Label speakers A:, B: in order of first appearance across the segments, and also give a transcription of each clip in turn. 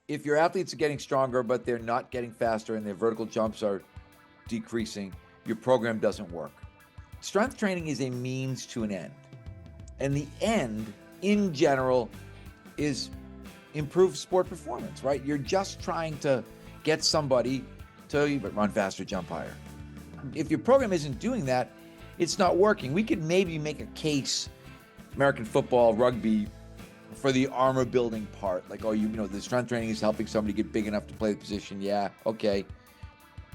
A: if your athletes are getting stronger, but they're not getting faster and their vertical jumps are decreasing, your program doesn't work. Strength training is a means to an end. And the end, in general, is improved sport performance, right? You're just trying to get somebody to run faster, jump higher. If your program isn't doing that, it's not working. We could maybe make a case, American football, rugby, for the armor building part. Like, the strength training is helping somebody get big enough to play the position. Yeah, okay.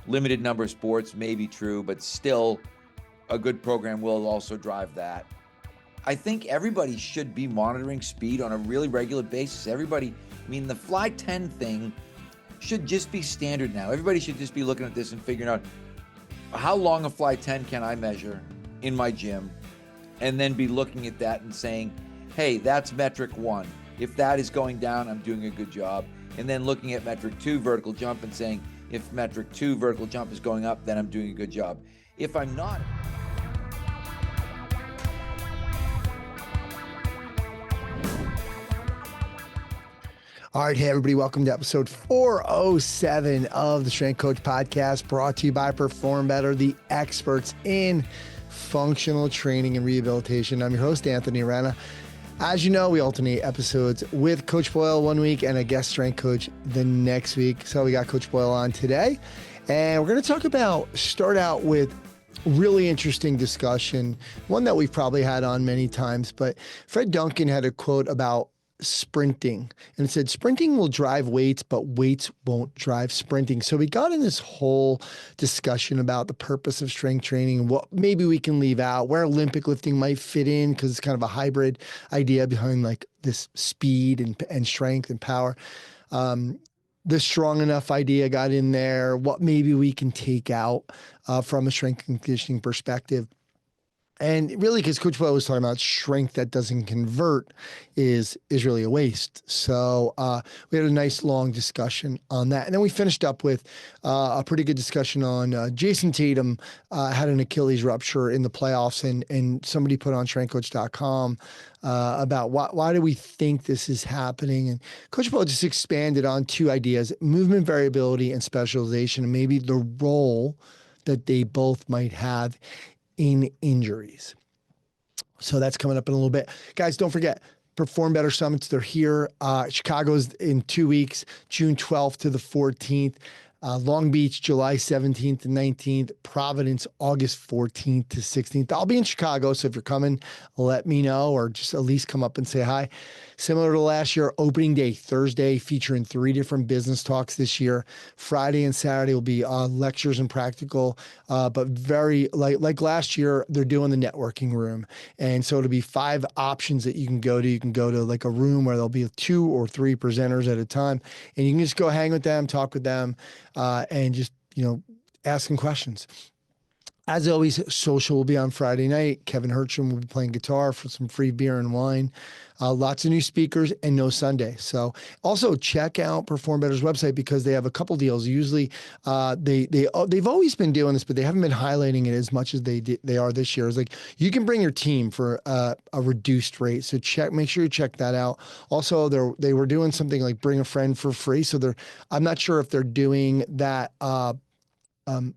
A: Limited number of sports may be true, but still a good program will also drive that. I think everybody should be monitoring speed on a really regular basis. The Fly 10 thing should just be standard now. Everybody should just be looking at this and figuring out how long a Fly 10 can I measure in my gym, and then be looking at that and saying, hey, that's metric 1. If that is going down, I'm doing a good job. And then looking at metric 2, vertical jump, and saying, if metric 2, vertical jump, is going up, then I'm doing a good job. If I'm not...
B: All right, hey everybody, welcome to episode 407 of the Strength Coach Podcast, brought to you by Perform Better, the experts in functional training and rehabilitation. I'm your host, Anthony Renna. As you know, we alternate episodes with Coach Boyle one week and a guest strength coach the next week. So we got Coach Boyle on today, and we're going to start out with really interesting discussion, one that we've probably had on many times, but Fred Duncan had a quote about sprinting, and it said sprinting will drive weights, but weights won't drive sprinting. So we got in this whole discussion about the purpose of strength training and what maybe we can leave out, where Olympic lifting might fit in, because it's kind of a hybrid idea behind like this speed and strength and power. The strong enough idea got in there, what maybe we can take out from a strength and conditioning perspective. And really, because Coach Boyle was talking about strength that doesn't convert is really a waste. So we had a nice long discussion on that. And then we finished up with a pretty good discussion on Jason Tatum had an Achilles rupture in the playoffs, and somebody put on strengthcoach.com about why do we think this is happening. And Coach Boyle just expanded on two ideas: movement variability and specialization, and maybe the role that they both might have in injuries. So that's coming up in a little bit. Guys, don't forget, Perform Better Summits. They're here. Chicago's in 2 weeks, June 12th to the 14th. Long Beach, July 17th to 19th. Providence, August 14th to 16th. I'll be in Chicago, so if you're coming, let me know, or just at least come up and say hi. Similar to last year, opening day, Thursday, featuring 3 different business talks this year. Friday and Saturday will be lectures and practical, but very, like last year, they're doing the networking room. And so it'll be 5 options that you can go to. You can go to like a room where there'll be 2 or 3 presenters at a time, and you can just go hang with them, talk with them, and just, ask them questions. As always, social will be on Friday night. Kevin Hertram will be playing guitar for some free beer and wine. Lots of new speakers and no Sunday. So also check out Perform Better's website, because they have a couple deals. Usually they've always been doing this, but they haven't been highlighting it as much as they are this year. It's like you can bring your team for a reduced rate. So make sure you check that out. Also, they were doing something like bring a friend for free. So I'm not sure if they're doing that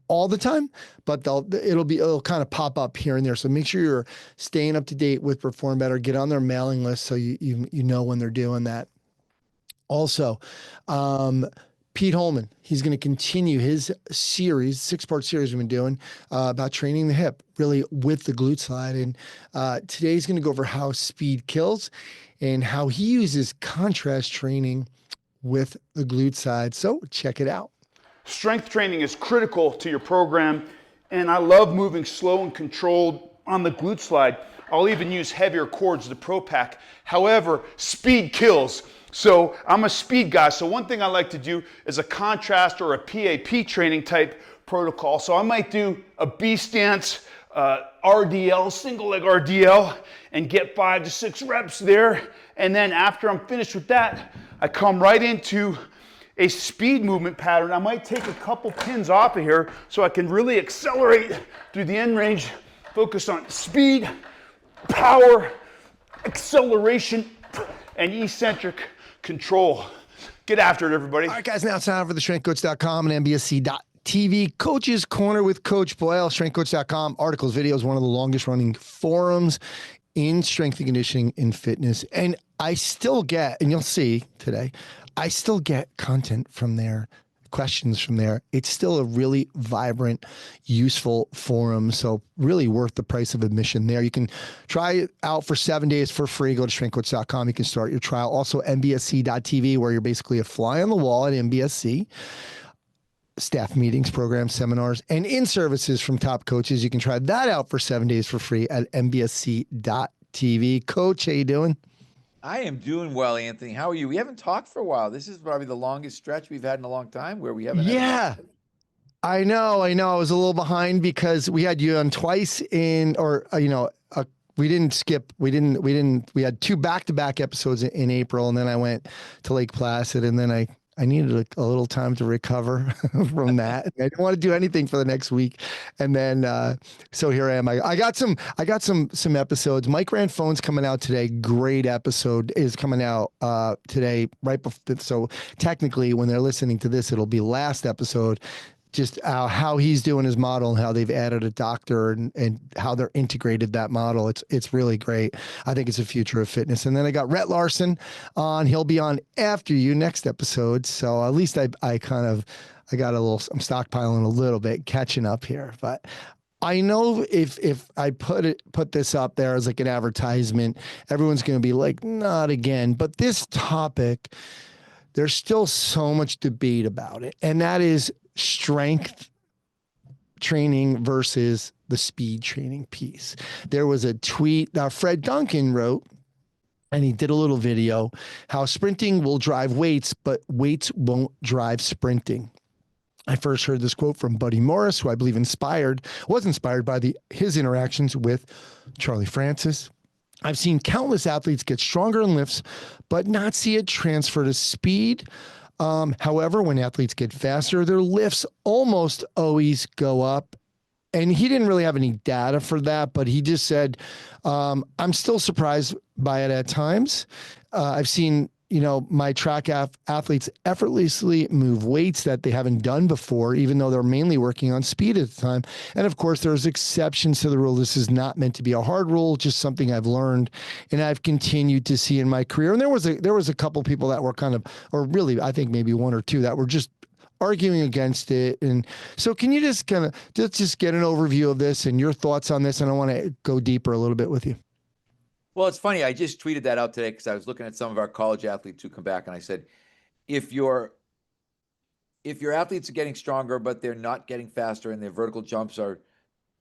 B: all the time, but it'll kind of pop up here and there. So make sure you're staying up to date with Perform Better. Get on their mailing list so you know when they're doing that. Also, Pete Holman, he's going to continue his series, 6-part series we've been doing about training the hip, really with the glute slide. And today he's going to go over how speed kills and how he uses contrast training with the glute side. So check it out.
C: Strength training is critical to your program, and I love moving slow and controlled on the glute slide. I'll even use heavier cords, the Pro Pack. However, speed kills. So I'm a speed guy. So one thing I like to do is a contrast or a PAP training type protocol. So I might do a B stance, RDL, single leg RDL, and get 5 to 6 reps there. And then after I'm finished with that, I come right into a speed movement pattern. I might take a couple pins off of here so I can really accelerate through the end range, focus on speed, power, acceleration, and eccentric control. Get after it, everybody.
B: All right, guys, now it's time for the strengthcoach.com and MBSC.TV Coach's Corner with Coach Boyle. Strengthcoach.com, articles, videos, one of the longest running forums in strength and conditioning and fitness. And I still get, and you'll see today, I still get content from there, questions from there. It's still a really vibrant, useful forum. So really worth the price of admission there. You can try it out for 7 days for free. Go to strengthcoach.com. You can start your trial. Also MBSC.TV, where you're basically a fly on the wall at MBSC. Staff meetings, programs, seminars, and in-services from top coaches. You can try that out for 7 days for free at mbsc.tv. Coach, how you doing?
A: I am doing well, Anthony. How are you? We haven't talked for a while. This is probably the longest stretch we've had in a long time where we haven't
B: Yeah, I know. I was a little behind because we had you on twice we didn't skip. We had two back-to-back episodes in April, and then I went to Lake Placid, and then I needed a little time to recover from that. I didn't want to do anything for the next week. And then, so here I am. I got some episodes. Mike Ran Phone's coming out today. Great episode is coming out today, right before. So technically when they're listening to this, it'll be last episode. Just how he's doing his model and how they've added a doctor and how they're integrated that model. It's really great. I think it's the future of fitness. And then I got Rhett Larson on. He'll be on after you next episode. So at least I'm stockpiling a little bit, catching up here. But I know if I put this up there as like an advertisement, everyone's going to be like, not again. But this topic, there's still so much debate about it. And that is strength training versus the speed training piece. There was a tweet that Fred Duncan wrote, and he did a little video, how sprinting will drive weights, but weights won't drive sprinting. I first heard this quote from Buddy Morris, who I believe was inspired by his interactions with Charlie Francis. I've seen countless athletes get stronger in lifts, but not see it transfer to speed. However, when athletes get faster, their lifts almost always go up. And he didn't really have any data for that, but he just said, I'm still surprised by it at times. I've seen, my track athletes effortlessly move weights that they haven't done before, even though they're mainly working on speed at the time. And of course, there's exceptions to the rule. This is not meant to be a hard rule, just something I've learned and I've continued to see in my career. And there was a couple people that were I think maybe one or two that were just arguing against it. And so can you just get an overview of this and your thoughts on this? And I want to go deeper a little bit with you.
A: Well, it's funny. I just tweeted that out today because I was looking at some of our college athletes who come back, and I said, if your athletes are getting stronger, but they're not getting faster and their vertical jumps are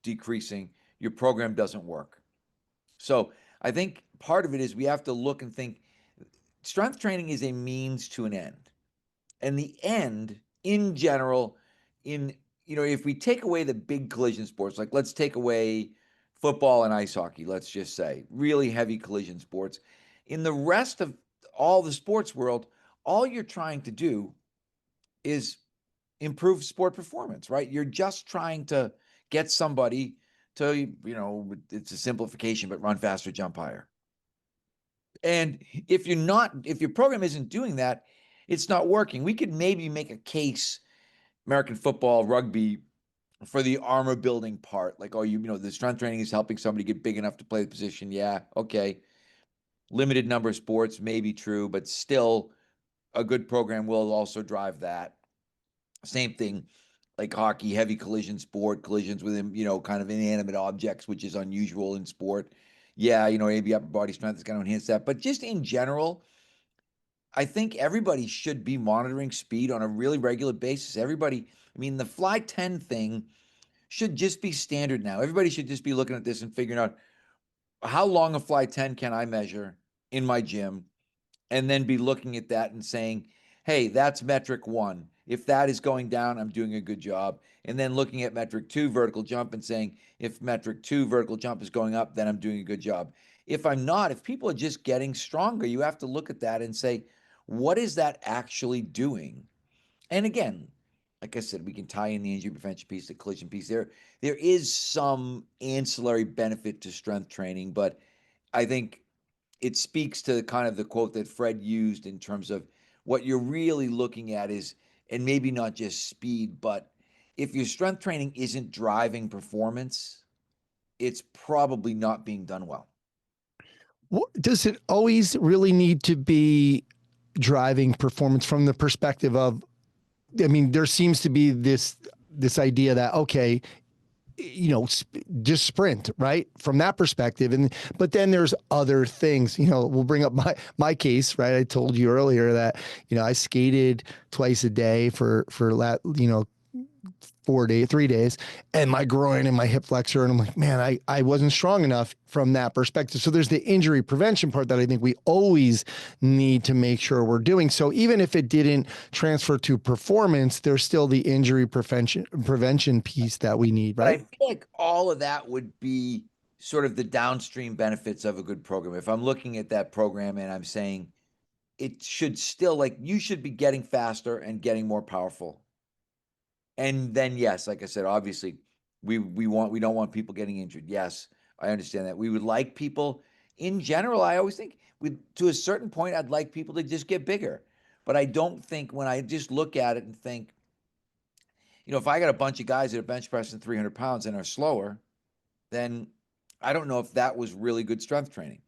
A: decreasing, your program doesn't work. So I think part of it is we have to look and think strength training is a means to an end. And the end, in general, if we take away the big collision sports, like let's take away football and ice hockey, let's just say, really heavy collision sports. In the rest of all the sports world, all you're trying to do is improve sport performance, right? You're just trying to get somebody to, it's a simplification, but run faster, jump higher. And if your program isn't doing that, it's not working. We could maybe make a case, American football, rugby, for the armor building part, like, the strength training is helping somebody get big enough to play the position. Yeah, okay. Limited number of sports may be true, but still a good program will also drive that. Same thing, like hockey, heavy collision sport, collisions with, kind of inanimate objects, which is unusual in sport. Yeah, maybe upper body strength is going to enhance that. But just in general, I think everybody should be monitoring speed on a really regular basis. The Fly 10 thing should just be standard now. Everybody should just be looking at this and figuring out how long a Fly 10 can I measure in my gym, and then be looking at that and saying, hey, that's metric 1. If that is going down, I'm doing a good job. And then looking at metric 2, vertical jump, and saying, if metric 2, vertical jump, is going up, then I'm doing a good job. If I'm not, if people are just getting stronger, you have to look at that and say, what is that actually doing? And again, like I said, we can tie in the injury prevention piece, the collision piece. There is some ancillary benefit to strength training, but I think it speaks to kind of the quote that Fred used in terms of what you're really looking at is, and maybe not just speed, but if your strength training isn't driving performance, it's probably not being done well.
B: Does it always really need to be driving performance from the perspective of, I mean, there seems to be this idea that, okay, just sprint, right? From that perspective. But then there's other things, we'll bring up my case, right? I told you earlier that, I skated twice a day for 3 days, and my groin and my hip flexor. And I'm like, man, I wasn't strong enough from that perspective. So there's the injury prevention part that I think we always need to make sure we're doing. So even if it didn't transfer to performance, there's still the injury prevention piece that we need,
A: But I
B: right?
A: feel like all of that would be sort of the downstream benefits of a good program. If I'm looking at that program and I'm saying it should still, like, you should be getting faster and getting more powerful. And then, yes, like I said, obviously, we don't want people getting injured. Yes, I understand that. We would like people in general. I always think to a certain point, I'd like people to just get bigger. But I don't think, when I just look at it and think, if I got a bunch of guys that are bench pressing 300 pounds and are slower, then I don't know if that was really good strength training.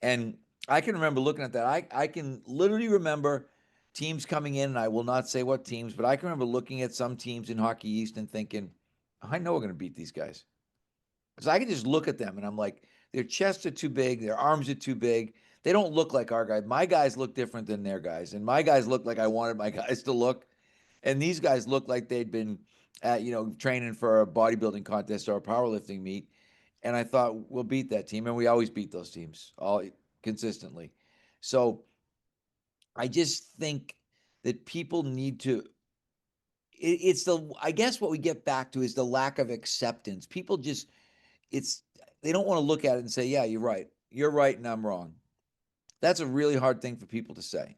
A: And I can remember looking at that. I can literally remember teams coming in, and I will not say what teams, but I can remember looking at some teams in Hockey East and thinking, I know we're going to beat these guys. So I can just look at them and I'm like, their chests are too big, their arms are too big. They don't look like our guys. My guys look different than their guys, and my guys look like I wanted my guys to look. And these guys look like they'd been training for a bodybuilding contest or a powerlifting meet. And I thought, we'll beat that team. And we always beat those teams, all consistently. So I just think that people need to, I guess what we get back to is the lack of acceptance. People just, they don't want to look at it and say, yeah, you're right. You're right and I'm wrong. That's a really hard thing for people to say.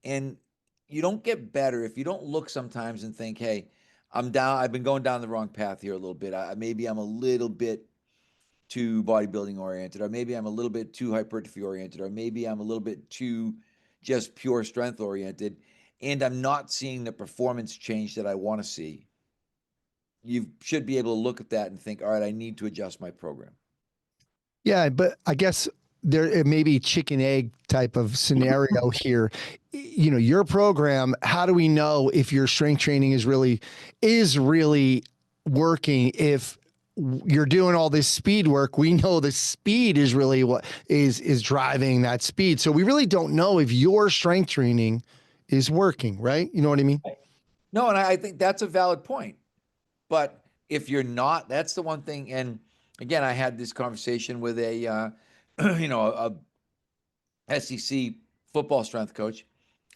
A: And you don't get better if you don't look sometimes and think, hey, I've been going down the wrong path here a little bit. Maybe I'm a little bit too bodybuilding oriented, or maybe I'm a little bit too hypertrophy oriented, or maybe I'm a little bit too just pure strength oriented, and I'm not seeing the performance change that I want to see. You should be able to look at that and think, all right, I need to adjust my program.
B: Yeah, but I guess it may be chicken egg type of scenario here. Your program, how do we know if your strength training is really working? If you're doing all this speed work, we know the speed is really what is driving that speed. So we really don't know if your strength training is working, right? You know what I mean?
A: No, and I think that's a valid point. But if you're not, that's the one thing. And again, I had this conversation with a SEC football strength coach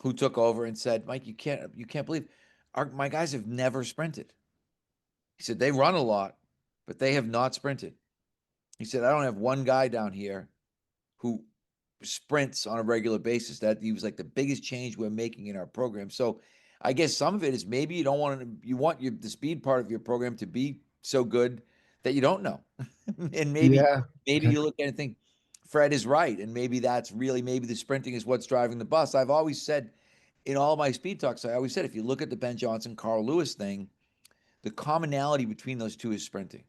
A: who took over and said, Mike, you can't believe my guys have never sprinted. He said, they run a lot, but they have not sprinted. He said, I don't have one guy down here who sprints on a regular basis. That he was like the biggest change we're making in our program. So I guess some of it is maybe you want the speed part of your program to be so good that you don't know. And maybe you look at it and think Fred is right. And maybe maybe the sprinting is what's driving the bus. I've always said in all my speed talks, I always said, if you look at the Ben Johnson, Carl Lewis thing, the commonality between those two is sprinting.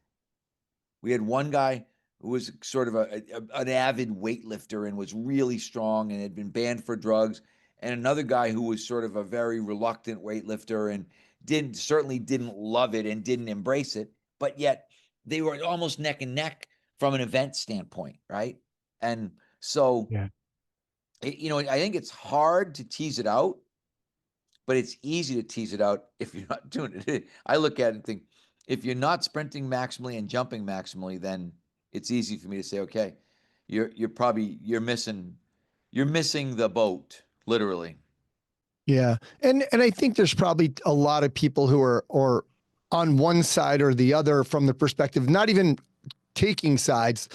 A: We had one guy who was sort of an avid weightlifter and was really strong and had been banned for drugs, and another guy who was sort of a very reluctant weightlifter and certainly didn't love it and didn't embrace it, but yet they were almost neck and neck from an event standpoint, right? And so, I think it's hard to tease it out, but it's easy to tease it out if you're not doing it. I look at it and think, if you're not sprinting maximally and jumping maximally, then it's easy for me to say, okay, you're missing the boat, literally.
B: Yeah. And I think there's probably a lot of people who are on one side or the other from the perspective, not even taking sides,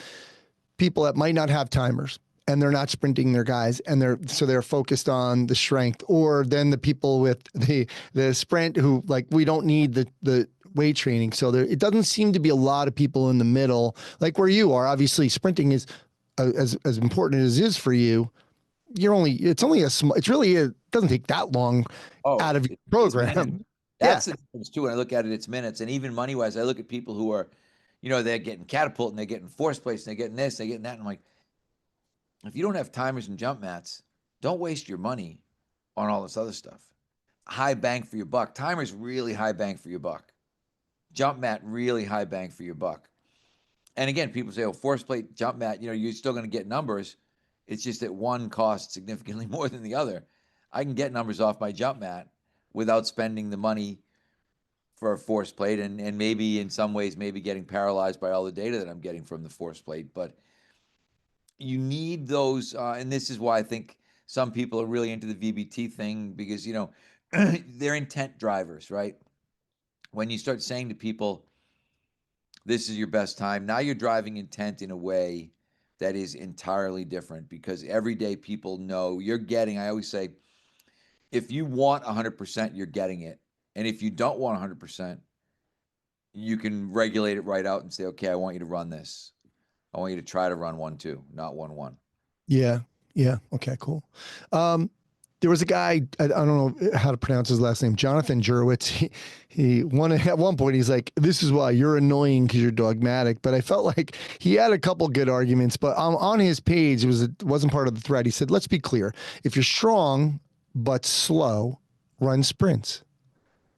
B: people that might not have timers and they're not sprinting their guys and they're focused on the strength, or then the people with the sprint who, like, we don't need the weight training. So it doesn't seem to be a lot of people in the middle, like where you are. Obviously sprinting is as important as it is for you. it's only a small, it doesn't take that long out
A: Oh,
B: of your
A: it's minutes.
B: program. Yeah.
A: That's the difference too. When I look at it, it's minutes. And even money wise, I look at people who are, they're getting catapult and they're getting force plates and they're getting this, they're getting that. And I'm like, if you don't have timers and jump mats, don't waste your money on all this other stuff. High bang for your buck. Timers really high bang for your buck. Jump mat really high bang for your buck. And again, people say, "Oh, force plate, jump mat, you're still going to get numbers. It's just that one costs significantly more than the other." I can get numbers off my jump mat without spending the money for a force plate, and maybe in some ways, maybe getting paralyzed by all the data that I'm getting from the force plate. But you need those, and this is why I think some people are really into the VBT thing because they're intent drivers, right? When you start saying to people, "This is your best time," now you're driving intent in a way that is entirely different because everyday people know you're getting. I always say, if you want 100%, you're getting it, and if you don't want 100%, you can regulate it right out and say, "Okay, I want you to run this. I want you to try to run 1-2, not 1-1."
B: Yeah. Yeah. Okay, cool. There was a guy, I don't know how to pronounce his last name, Jonathan Jurwitz. He won at one point. He's like, "This is why you're annoying because you're dogmatic." But I felt like he had a couple good arguments. But on his page, it wasn't part of the thread. He said, "Let's be clear. If you're strong but slow, run sprints.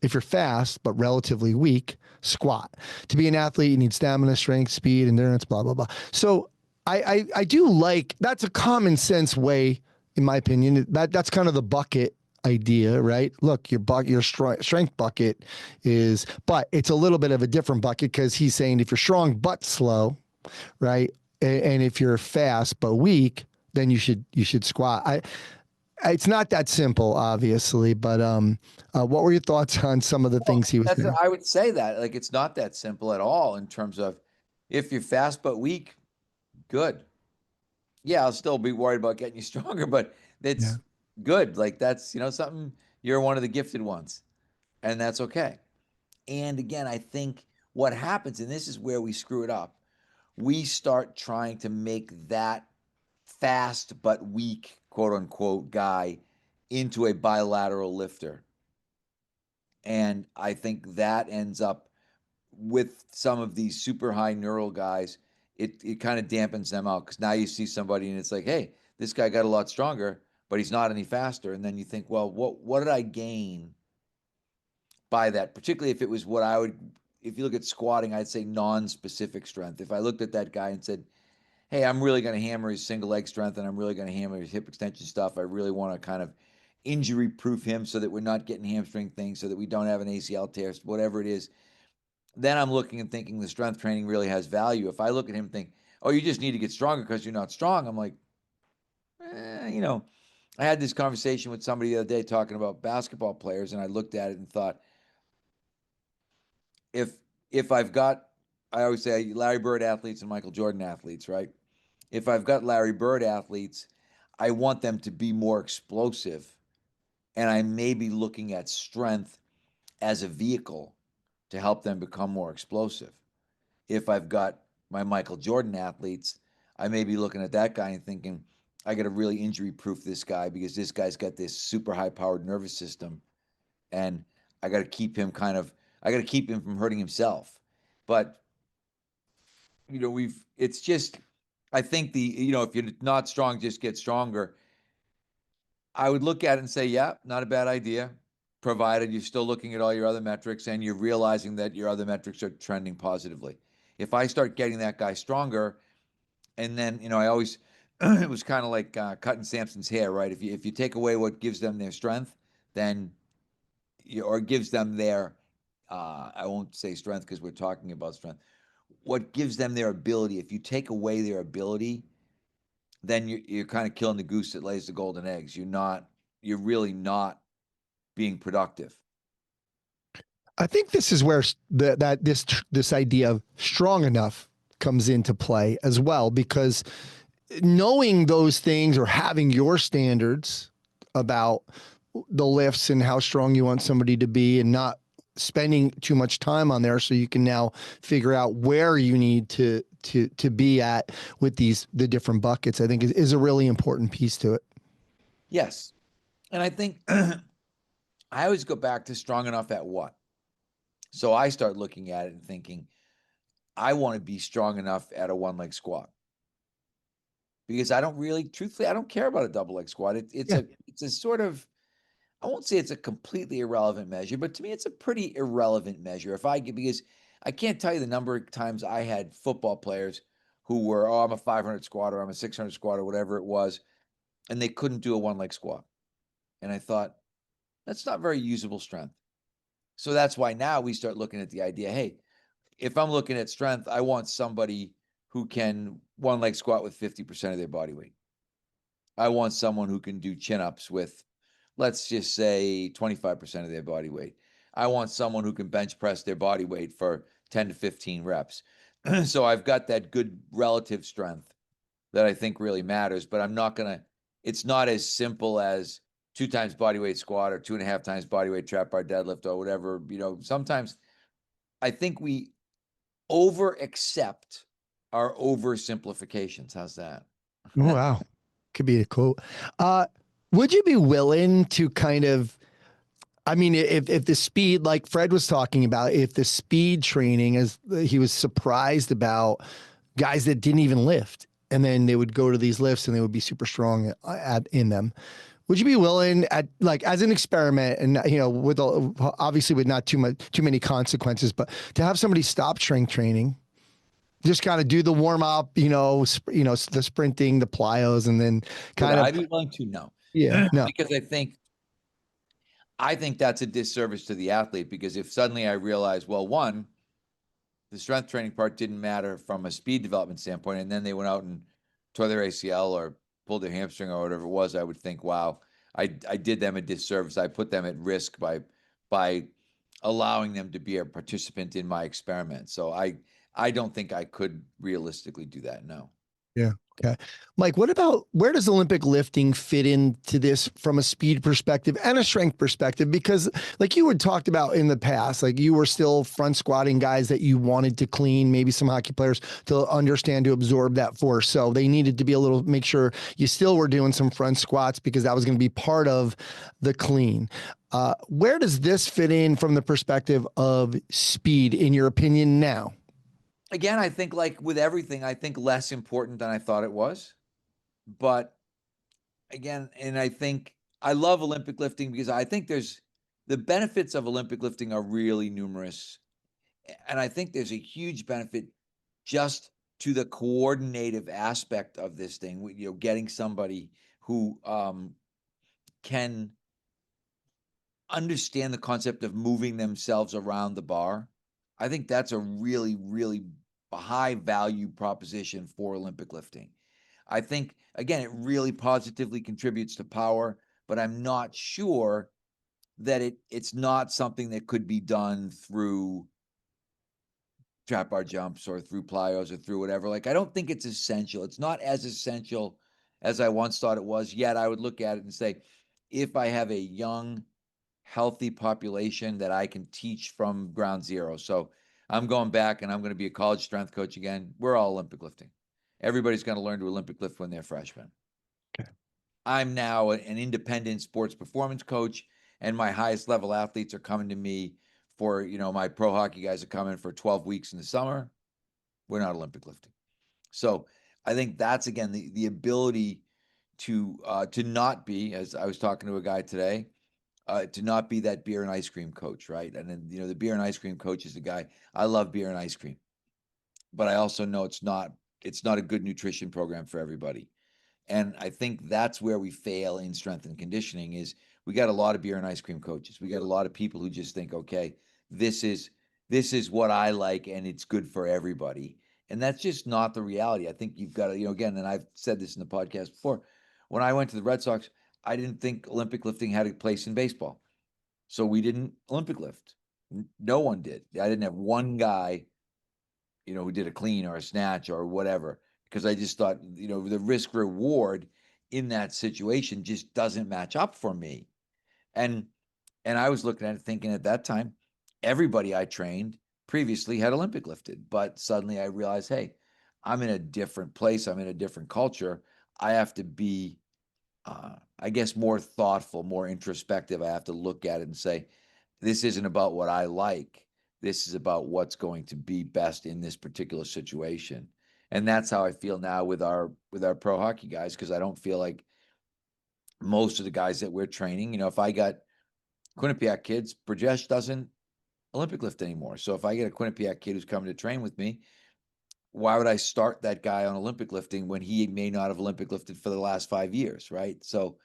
B: If you're fast but relatively weak, squat. To be an athlete, you need stamina, strength, speed, endurance, blah, blah, blah." So I do like, that's a common sense way, in my opinion. That's kind of the bucket idea, right? Look, your strength bucket is, but it's a little bit of a different bucket because he's saying if you're strong but slow, right? And if you're fast but weak, then you should squat. It's not that simple, obviously, but what were your thoughts on some of the things he was saying?
A: I would say that like it's not that simple at all in terms of if you're fast but weak, good. Yeah, I'll still be worried about getting you stronger, but
B: Yeah.
A: it's good. Like that's, something you're one of the gifted ones, and that's okay. And again, I think what happens, and this is where we screw it up, we start trying to make that fast but weak, quote unquote, guy into a bilateral lifter. And I think that ends up with some of these super high neural guys, it kind of dampens them out because now you see somebody and it's like, hey, this guy got a lot stronger, but he's not any faster. And then you think, well, what did I gain by that? Particularly if it was what I would, if you look at squatting, I'd say non-specific strength. If I looked at that guy and said, hey, I'm really going to hammer his single leg strength and I'm really going to hammer his hip extension stuff. I really want to kind of injury proof him so that we're not getting hamstring things, so that we don't have an ACL tear, whatever it is. Then I'm looking and thinking the strength training really has value. If I look at him and think, oh, you just need to get stronger because you're not strong, I'm like, I had this conversation with somebody the other day talking about basketball players, and I looked at it and thought, if I've got, I always say Larry Bird athletes and Michael Jordan athletes, right? If I've got Larry Bird athletes, I want them to be more explosive, and I may be looking at strength as a vehicle to help them become more explosive. If I've got my Michael Jordan athletes, I may be looking at that guy and thinking, I got to really injury proof this guy because this guy's got this super high powered nervous system. And I got to keep him I got to keep him from hurting himself. But, it's just, I think if you're not strong, just get stronger. I would look at it and say, yeah, not a bad idea, provided you're still looking at all your other metrics and you're realizing that your other metrics are trending positively. If I start getting that guy stronger, and then I always it was kind of like cutting Samson's hair, right? If you take away what gives them their strength, then or gives them their I won't say strength because we're talking about strength. What gives them their ability? If you take away their ability, then you're kind of killing the goose that lays the golden eggs. You're really not being productive.
B: I think this is where this idea of strong enough comes into play as well, because knowing those things or having your standards about the lifts and how strong you want somebody to be and not spending too much time on there, so you can now figure out where you need to be at with the different buckets, I think is a really important piece to it.
A: Yes. And I think I always go back to strong enough at what? So I start looking at it and thinking, I want to be strong enough at a one leg squat. Because I don't really, truthfully, I don't care about a double leg squat. It's
B: Yeah.
A: a sort of, I won't say it's a completely irrelevant measure, but to me, it's a pretty irrelevant measure. Because I can't tell you the number of times I had football players who were, oh, I'm a 500 squatter, I'm a 600 squatter, whatever it was, and they couldn't do a one leg squat. And I thought, that's not very usable strength. So that's why now we start looking at the idea, hey, if I'm looking at strength, I want somebody who can one leg squat with 50% of their body weight. I want someone who can do chin ups with, let's just say, 25% of their body weight. I want someone who can bench press their body weight for 10 to 15 reps. So I've got that good relative strength that I think really matters, but I'm not going to, it's not as simple as 2 times body weight squat or 2.5 times body weight trap bar deadlift or whatever. Sometimes I think we over accept our oversimplifications. How's that?
B: Oh, wow. Could be a quote. Would you be willing to kind of, I mean, if the speed, like Fred was talking about, if the speed training, as he was surprised about guys that didn't even lift, and then they would go to these lifts and they would be super strong in them. Would you be willing at like as an experiment, and with obviously with not too many consequences, but to have somebody stop strength training, just kind of do the warm up, the sprinting, the plyos, and then
A: Would
B: kind
A: I
B: of
A: be willing to? No.
B: no,
A: Because I think that's a disservice to the athlete, because if suddenly I realize, well, one, the strength training part didn't matter from a speed development standpoint, and then they went out and tore their ACL or pulled their hamstring or whatever it was, I would think, wow, I did them a disservice. I put them at risk by allowing them to be a participant in my experiment. So I don't think I could realistically do that. No.
B: yeah. Okay. Mike, what about where does Olympic lifting fit into this from a speed perspective and a strength perspective? Because like you had talked about in the past, like you were still front squatting guys that you wanted to clean, maybe some hockey players to understand to absorb that force. So they needed to be make sure you still were doing some front squats because that was going to be part of the clean. Where does this fit in from the perspective of speed, in your opinion, now?
A: Again, I think, like with everything, I think less important than I thought it was. But again, and I think I love Olympic lifting because I think there's the benefits of Olympic lifting are really numerous. And I think there's a huge benefit just to the coordinative aspect of this thing, getting somebody who can understand the concept of moving themselves around the bar. I think that's a really, really high value proposition for Olympic lifting. I think, again, it really positively contributes to power, but I'm not sure that it's not something that could be done through trap bar jumps or through plyos or through whatever. Like, I don't think it's essential. It's not as essential as I once thought it was. Yet I would look at it and say, if I have a young, healthy population that I can teach from ground zero. So I'm going back and I'm going to be a college strength coach again. We're all Olympic lifting. Everybody's going to learn to Olympic lift when they're freshmen.
B: Okay.
A: I'm now an independent sports performance coach, and my highest level athletes are coming to me for, my pro hockey guys are coming for 12 weeks in the summer. We're not Olympic lifting. So I think that's, again, the ability to not be, as I was talking to a guy today, to not be that beer and ice cream coach, right? And then, the beer and ice cream coach is the guy. I love beer and ice cream, but I also know it's not a good nutrition program for everybody. And I think that's where we fail in strength and conditioning is we got a lot of beer and ice cream coaches. We got a lot of people who just think, okay, this is what I like and it's good for everybody. And that's just not the reality. I think you've got to, again, and I've said this in the podcast before, when I went to the Red Sox, I didn't think Olympic lifting had a place in baseball. So we didn't Olympic lift. No one did. I didn't have one guy, who did a clean or a snatch or whatever, because I just thought, the risk reward in that situation just doesn't match up for me. And I was looking at it thinking at that time, everybody I trained previously had Olympic lifted, but suddenly I realized, hey, I'm in a different place. I'm in a different culture. I have to be I guess, more thoughtful, more introspective. I have to look at it and say, this isn't about what I like. This is about what's going to be best in this particular situation. And that's how I feel now with our pro hockey guys, because I don't feel like most of the guys that we're training, if I got Quinnipiac kids, Brajesh doesn't Olympic lift anymore. So if I get a Quinnipiac kid who's coming to train with me, why would I start that guy on Olympic lifting when he may not have Olympic lifted for the last 5 years, right? So,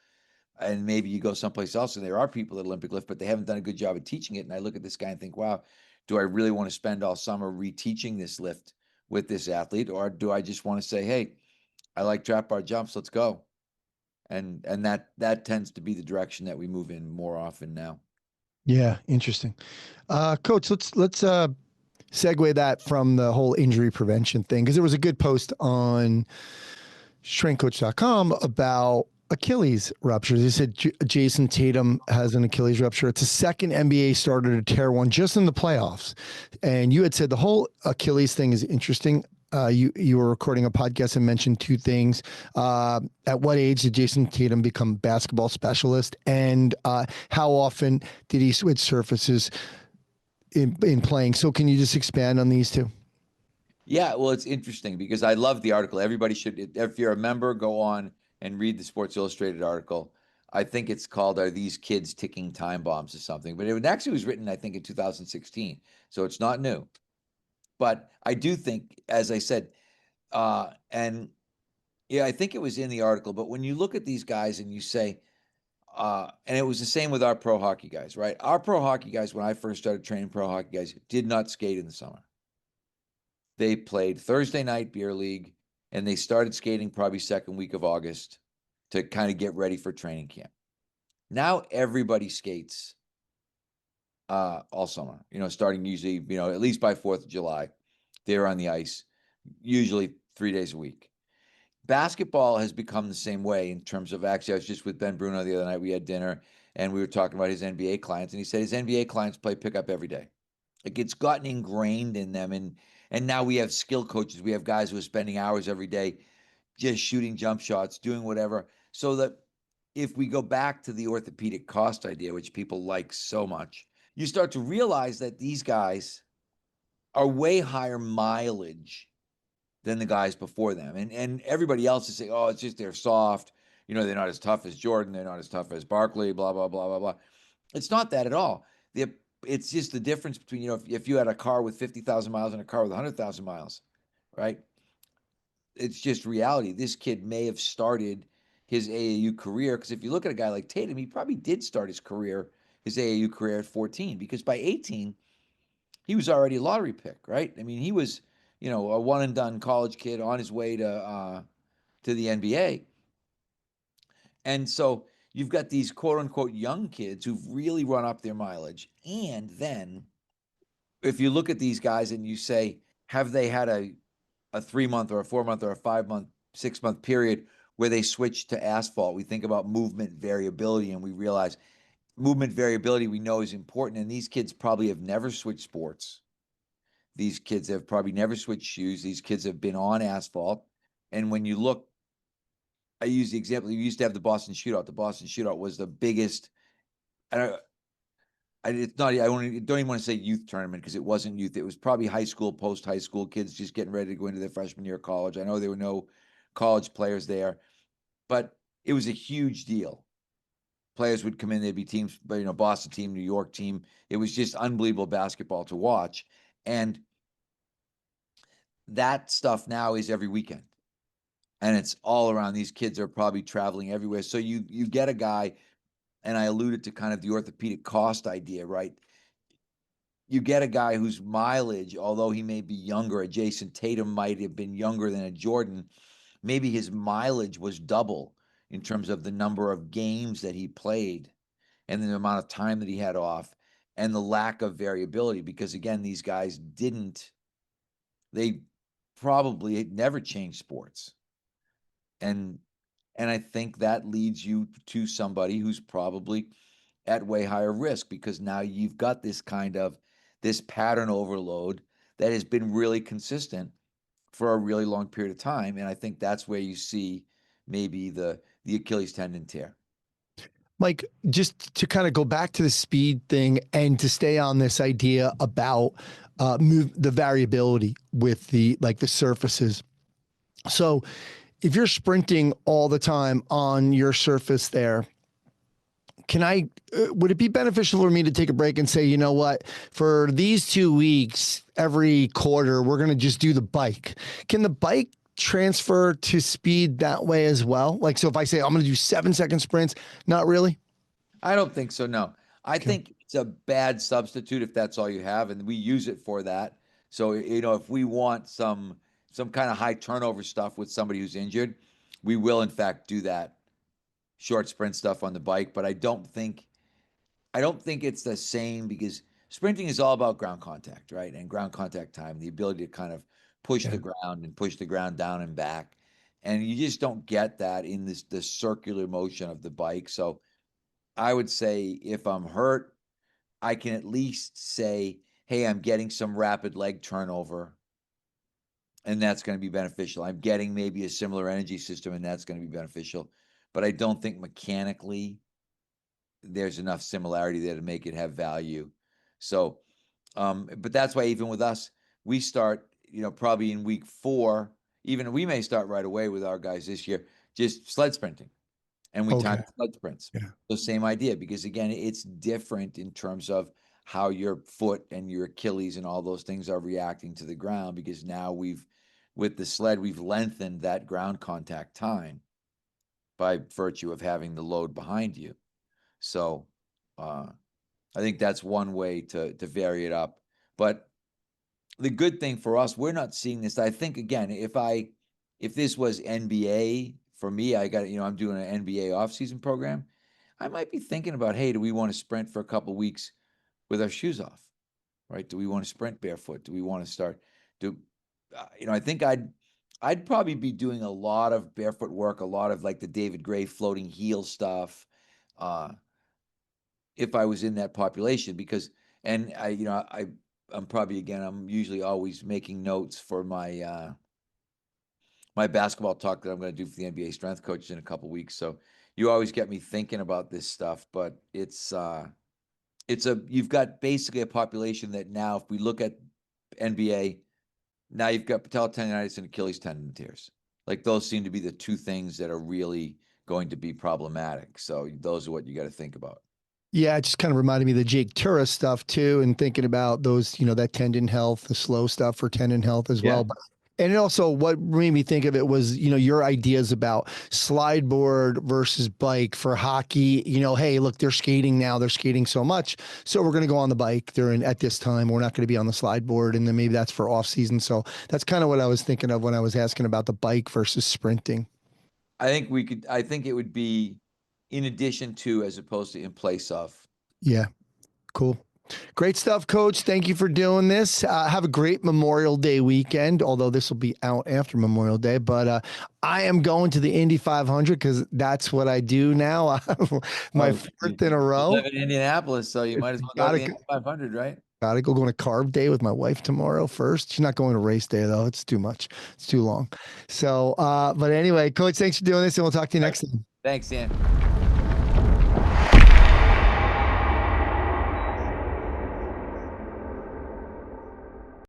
A: and maybe you go someplace else and there are people that Olympic lift, but they haven't done a good job of teaching it. And I look at this guy and think, wow, do I really want to spend all summer reteaching this lift with this athlete? Or do I just want to say, hey, I like trap bar jumps, let's go. And that tends to be the direction that we move in more often now.
B: Yeah, interesting. Coach, let's segue that from the whole injury prevention thing, because there was a good post on strengthcoach.com about Achilles ruptures. They said Jason Tatum has an Achilles rupture. It's a second NBA starter to tear one just in the playoffs. And you had said the whole Achilles thing is interesting. You were recording a podcast and mentioned two things. At what age did Jason Tatum become basketball specialist? And how often did he switch surfaces in playing? So can you just expand on these two?
A: Yeah, well, it's interesting because I love the article. Everybody should, if you're a member, go on and read the Sports Illustrated article. I think it's called "Are These Kids Ticking Time Bombs" or something. But it actually was written, I think, in 2016, so it's not new. But I do think, as I said, and yeah, I think it was in the article. But when you look at these guys and you say, and it was the same with our pro hockey guys, right? Our pro hockey guys, when I first started training pro hockey guys, did not skate in the summer. They played Thursday night beer league, and they started skating probably second week of August to kind of get ready for training camp. Now everybody skates all summer, starting usually, at least by 4th of July, they're on the ice, usually 3 days a week. Basketball has become the same way in terms of, actually, I was just with Ben Bruno the other night. We had dinner and we were talking about his NBA clients, and he said his NBA clients play pickup every day. Like, it's gotten ingrained in them. And now we have skill coaches. We have guys who are spending hours every day just shooting jump shots, doing whatever. So that if we go back to the orthopedic cost idea, which people like so much, you start to realize that these guys are way higher mileage than the guys before them. And everybody else is saying, oh, it's just they're soft. They're not as tough as Jordan. They're not as tough as Barkley, blah, blah, blah, blah, blah. It's not that at all. It's just the difference between, if you had a car with 50,000 miles and a car with 100,000 miles, right? It's just reality. This kid may have started his AAU career, because if you look at a guy like Tatum, he probably did start his AAU career at 14, because by 18, he was already a lottery pick, right? I mean, he was, a one and done college kid on his way to the NBA. And so you've got these quote unquote young kids who've really run up their mileage. And then if you look at these guys and you say, have they had a 3 month or a 4 month or a 5 month, 6 month period where they switched to asphalt? We think about movement variability, and we realize movement variability we know is important. And these kids probably have never switched sports. These kids have probably never switched shoes. These kids have been on asphalt. And when you look, I use the example, you used to have the Boston Shootout. The Boston Shootout was the biggest, it's not, don't even want to say youth tournament, because it wasn't youth. It was probably high school, post high school kids just getting ready to go into their freshman year of college. I know there were no college players there, but it was a huge deal. Players would come in, they'd be teams, Boston team, New York team. It was just unbelievable basketball to watch. And that stuff now is every weekend. And it's all around. These kids are probably traveling everywhere. So you get a guy, and I alluded to kind of the orthopedic cost idea, right? You get a guy whose mileage, although he may be younger, a Jason Tatum might have been younger than a Jordan, maybe his mileage was double in terms of the number of games that he played and the amount of time that he had off, and the lack of variability. Because again, these guys they probably never changed sports. And I think that leads you to somebody who's probably at way higher risk, because now you've got this pattern overload that has been really consistent for a really long period of time. And I think that's where you see maybe the the Achilles tendon tear.
B: Mike, just to kind of go back to the speed thing and to stay on this idea about the variability with the surfaces. So if you're sprinting all the time on your surface there, would it be beneficial for me to take a break and say, you know what, for these 2 weeks, every quarter, we're going to just do the bike? Can the bike transfer to speed that way as well? Like, so if I say I'm going to do 7-second sprints, not really?
A: I don't think so, no. I think it's a bad substitute if that's all you have, and we use it for that. So, if we want some kind of high turnover stuff with somebody who's injured, we will in fact do that short sprint stuff on the bike, but I don't think it's the same because sprinting is all about ground contact, right? And ground contact time, the ability to kind of push the ground and push the ground down and back. And you just don't get that in the circular motion of the bike. So I would say if I'm hurt, I can at least say, hey, I'm getting some rapid leg turnover, and that's going to be beneficial. I'm getting maybe a similar energy system, and that's going to be beneficial. But I don't think mechanically there's enough similarity there to make it have value. So, but that's why even with us, we start, probably in week 4, even we may start right away with our guys this year, just sled sprinting. And we time sled sprints.
B: Yeah.
A: The same idea, because again, it's different in terms of how your foot and your Achilles and all those things are reacting to the ground, because now with the sled, we've lengthened that ground contact time by virtue of having the load behind you. So I think that's one way to vary it up. But the good thing for us, we're not seeing this. I think, again, if this was NBA, for me, I'm doing an NBA offseason program. I might be thinking about, hey, do we want to sprint for a couple of weeks with our shoes off, right? Do we want to sprint barefoot? Do we want to start? I think I'd probably be doing a lot of barefoot work, a lot of like the David Gray floating heel stuff, if I was in that population, because, and I'm probably, again, I'm usually always making notes for my my basketball talk that I'm going to do for the NBA strength coaches in a couple weeks. So you always get me thinking about this stuff, but you've got basically a population that now, if we look at NBA, now you've got patellar tendonitis and Achilles tendon tears. Like, those seem to be the 2 things that are really going to be problematic. So those are what you got to think about.
B: Yeah, it just kind of reminded me of the Jake Tura stuff too, and thinking about those, that tendon health, the slow stuff for tendon health as well. But, and also what made me think of it was, your ideas about slide board versus bike for hockey. Hey, look, they're skating now. They're skating so much. So we're going to go on the bike at this time. We're not going to be on the slide board. And then maybe that's for off season. So that's kind of what I was thinking of when I was asking about the bike versus sprinting.
A: I think it would be in addition to, as opposed to in place of.
B: Yeah. Cool. Great stuff, Coach. Thank you for doing this. Have a great Memorial Day weekend, although this will be out after Memorial Day. But I am going to the Indy 500 because that's what I do now. My 4th in a row.
A: You live in Indianapolis, so you might as well go to the Indy 500, right?
B: Got to go on a carb day with my wife tomorrow first. She's not going to race day, though. It's too much. It's too long. So, but anyway, Coach, thanks for doing this, and we'll talk to you next time.
A: Thanks, Ian.